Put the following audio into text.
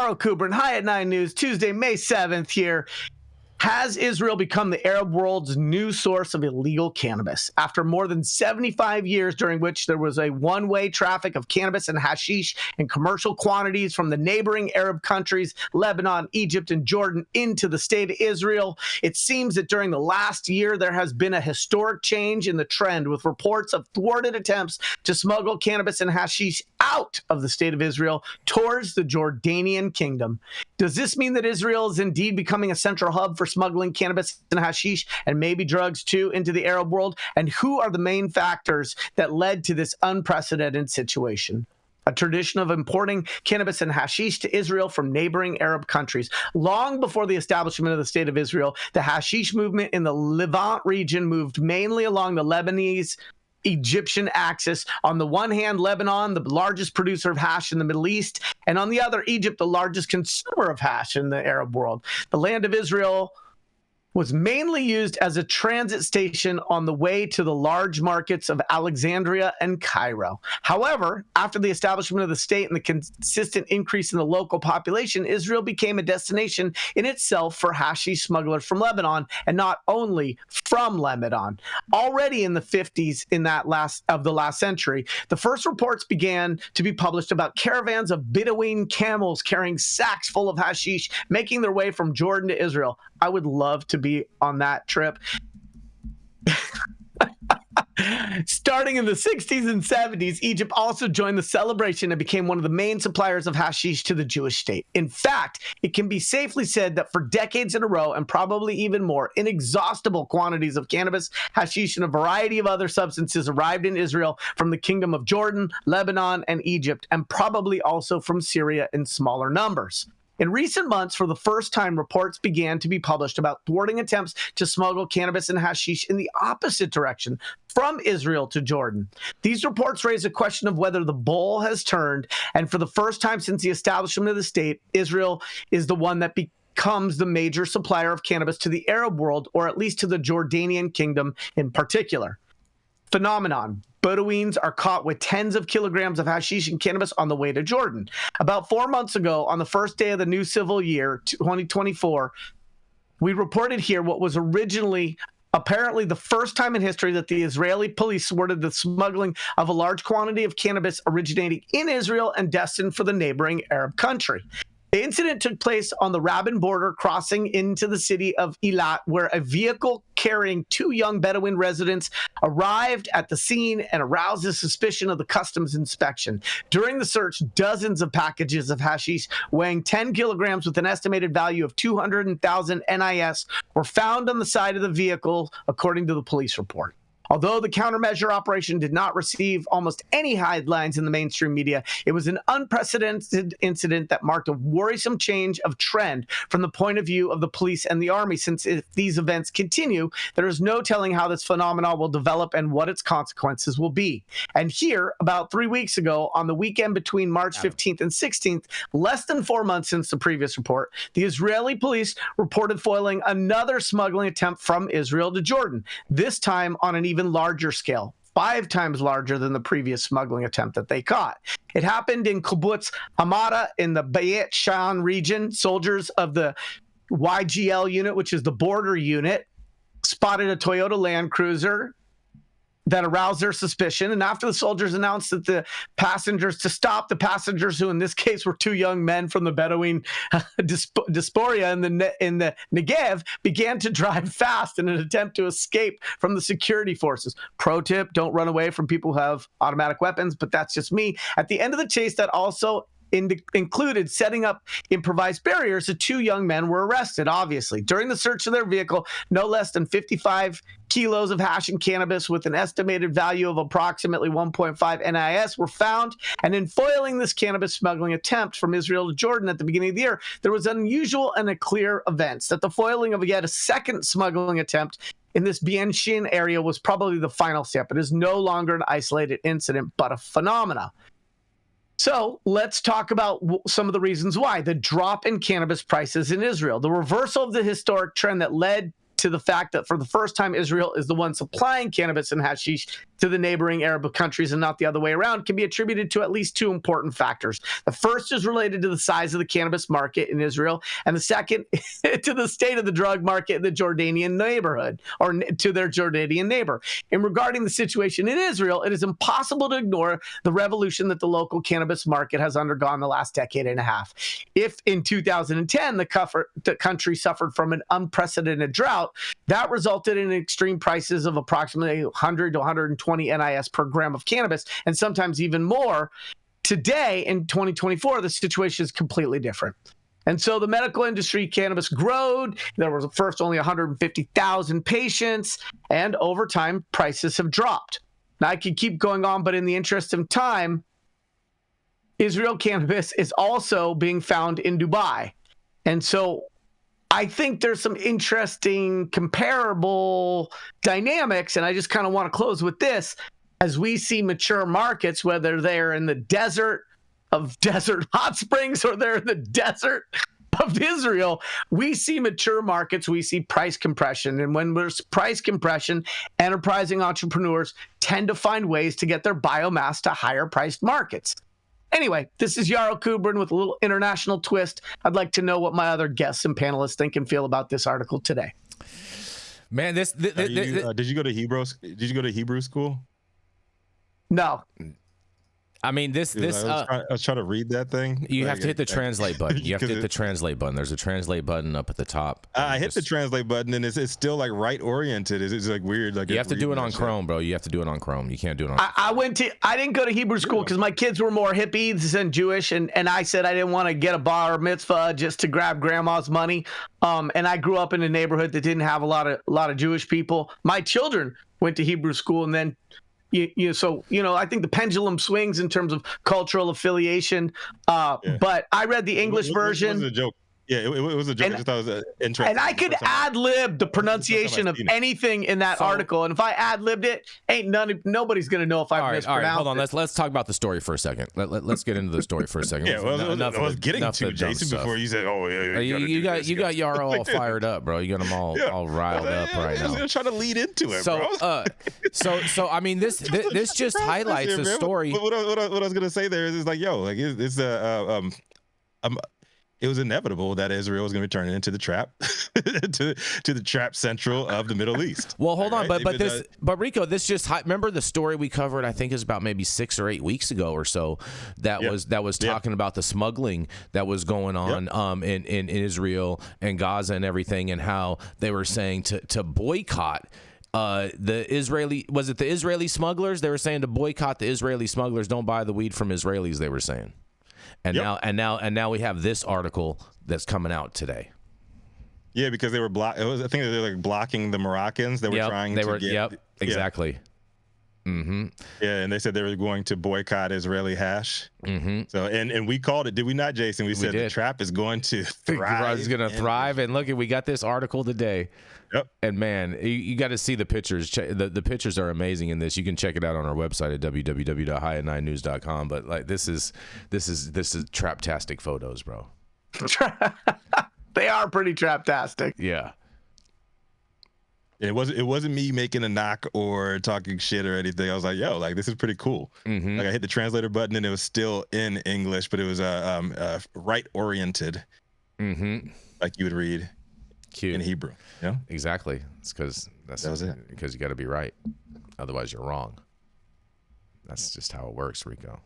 Garo Kubrin, High at 9 News, Tuesday, May 7th here. Has Israel become the Arab world's new source of illegal cannabis? After more than 75 years during which there was a one-way traffic of cannabis and hashish in commercial quantities from the neighboring Arab countries, Lebanon, Egypt, and Jordan, into the state of Israel, it seems that during the last year there has been a historic change in the trend, with reports of thwarted attempts to smuggle cannabis and hashish out of the state of Israel towards the Jordanian kingdom. Does this mean that Israel is indeed becoming a central hub for smuggling cannabis and hashish and maybe drugs too into the Arab world? And who are the main factors that led to this unprecedented situation? A tradition of importing cannabis and hashish to Israel from neighboring Arab countries. Long before the establishment of the State of Israel, the hashish movement in the Levant region moved mainly along the Lebanese Egyptian axis. On the one hand, Lebanon, the largest producer of hash in the Middle East, and on the other, Egypt, the largest consumer of hash in the Arab world. The land of Israel was mainly used as a transit station on the way to the large markets of Alexandria and Cairo. However, after the establishment of the state and the consistent increase in the local population, Israel became a destination in itself for hashish smugglers from Lebanon, and not only from Lebanon. Already in the 50s of the last century, the first reports began to be published about caravans of Bedouin camels carrying sacks full of hashish making their way from Jordan to Israel. I would love to be on that trip. Starting in the 60s and 70s, Egypt also joined the celebration and became one of the main suppliers of hashish to the Jewish state. In fact, it can be safely said that for decades in a row, and probably even more, inexhaustible quantities of cannabis, hashish, and a variety of other substances arrived in Israel from the Kingdom of Jordan, Lebanon, and Egypt, and probably also from Syria in smaller numbers. In recent months, for the first time, reports began to be published about thwarting attempts to smuggle cannabis and hashish in the opposite direction, from Israel to Jordan. These reports raise a question of whether the bull has turned, and for the first time since the establishment of the state, Israel is the one that becomes the major supplier of cannabis to the Arab world, or at least to the Jordanian kingdom in particular. Phenomenon. Bedouins are caught with tens of kilograms of hashish and cannabis on the way to Jordan. About 4 months ago, on the first day of the new civil year, 2024, we reported here what was originally apparently the first time in history that the Israeli police thwarted the smuggling of a large quantity of cannabis originating in Israel and destined for the neighboring Arab country. The incident took place on the Rabin border, crossing into the city of Eilat, where a vehicle carrying 2 young Bedouin residents arrived at the scene and aroused the suspicion of the customs inspection. During the search, dozens of packages of hashish weighing 10 kilograms with an estimated value of 200,000 NIS were found on the side of the vehicle, according to the police report. Although the countermeasure operation did not receive almost any headlines in the mainstream media, it was an unprecedented incident that marked a worrisome change of trend from the point of view of the police and the army, since if these events continue, there is no telling how this phenomenon will develop and what its consequences will be. And here, about 3 weeks ago, on the weekend between March 15th and 16th, less than 4 months since the previous report, the Israeli police reported foiling another smuggling attempt from Israel to Jordan, this time on an even larger scale, 5 times larger than the previous smuggling attempt that they caught. It happened in Kibbutz Hamada in the Bayet Shan region. Soldiers of the YGL unit, which is the border unit, spotted a Toyota Land Cruiser that aroused their suspicion. And after the soldiers announced that the passengers, who in this case were 2 young men from the Bedouin diaspora in the Negev, began to drive fast in an attempt to escape from the security forces. Pro tip, don't run away from people who have automatic weapons, but that's just me. At the end of the chase, that also included setting up improvised barriers. The 2 young men were arrested, obviously. During the search of their vehicle, no less than 55 kilos of hash and cannabis with an estimated value of approximately 1.5 NIS were found. And in foiling this cannabis smuggling attempt from Israel to Jordan at the beginning of the year, there was unusual and a clear events that the foiling of yet a second smuggling attempt in this Bien Shin area was probably the final step. It is no longer an isolated incident, but a phenomena. So let's talk about some of the reasons why. The drop in cannabis prices in Israel, the reversal of the historic trend that led to the fact that for the first time, Israel is the one supplying cannabis and hashish to the neighboring Arab countries and not the other way around can be attributed to at least two important factors. The first is related to the size of the cannabis market in Israel, and the second to the state of the drug market in the Jordanian neighborhood, or to their Jordanian neighbor. In regarding the situation in Israel, it is impossible to ignore the revolution that the local cannabis market has undergone the last decade and a half. If in 2010 the country suffered from an unprecedented drought, that resulted in extreme prices of approximately 100 to 120 NIS per gram of cannabis, and sometimes even more. Today, in 2024, the situation is completely different. And so the medical industry, cannabis growed. There was at first only 150,000 patients, and over time, prices have dropped. Now, I could keep going on, but in the interest of time, Israel cannabis is also being found in Dubai. And so I think there's some interesting comparable dynamics, and I just kind of want to close with this. As we see mature markets, whether they're in the desert of Desert Hot Springs or they're in the desert of Israel, we see mature markets, we see price compression. And when there's price compression, enterprising entrepreneurs tend to find ways to get their biomass to higher priced markets. Anyway, this is Yarrow Kubrin with a little international twist. I'd like to know what my other guests and panelists think and feel about this article today. Man, did you go to Hebrew? Did you go to Hebrew school? No. I mean, I was trying to read that thing. You have to hit the translate button. You have to hit the translate button. There's a translate button up at the top. I hit the translate button, and it's still like right oriented. It's like weird. Like you have to do it on Chrome, bro. You have to do it on Chrome. You can't do it on. I didn't go to Hebrew school because my kids were more hippies than Jewish, and I said I didn't want to get a bar mitzvah just to grab grandma's money. And I grew up in a neighborhood that didn't have a lot of Jewish people. My children went to Hebrew school, and then. So I think the pendulum swings in terms of cultural affiliation. But I read the English version. It was a joke. Yeah, it was a joke. I just thought it was interesting. And I could ad-lib the pronunciation of anything in that article. And if I ad-libbed it, nobody's going to know if I mispronounced it. All right, hold on. Let's talk about the story for a second. Let's get into the story for a second. Yeah, I was getting to Jason before you said, "Oh, yeah." You got Yarrow all fired up, bro. You got him all riled up right now. I'm trying to lead into it, bro. So I mean, this just highlights the story. What I was gonna say there is like, it was inevitable that Israel was going to be turning into the trap, to the trap central of the Middle East. Well, hold on, but Rico, this just remember the story we covered? I think it was about maybe 6 or 8 weeks ago or so. That was talking about the smuggling that was going on in Israel and Gaza and everything, and how they were saying to boycott. The Israeli smugglers? They were saying to boycott the Israeli smugglers. Don't buy the weed from Israelis. They were saying. And now we have this article that's coming out today. Yeah, because they were I think they were like blocking the Moroccans that were trying to get. Exactly. Mm-hmm. Yeah, and they said they were going to boycott Israeli hash. Mm-hmm. So and we called it, did we not, Jason? We said the trap is going to thrive. It's going to thrive, and look, we got this article today. Yep. And man, you got to see the pictures. The pictures are amazing in this. You can check it out on our website at www.highat9news.com. But like this is traptastic photos, bro. They are pretty traptastic. Yeah. It wasn't me making a knock or talking shit or anything. I was like, yo, like this is pretty cool. Mm-hmm. Like I hit the translator button and it was still in English, but it was right oriented, like you would read. Cute. In Hebrew. Yeah, exactly. It's because because you got to be right, otherwise you're wrong. That's just how it works, Rico.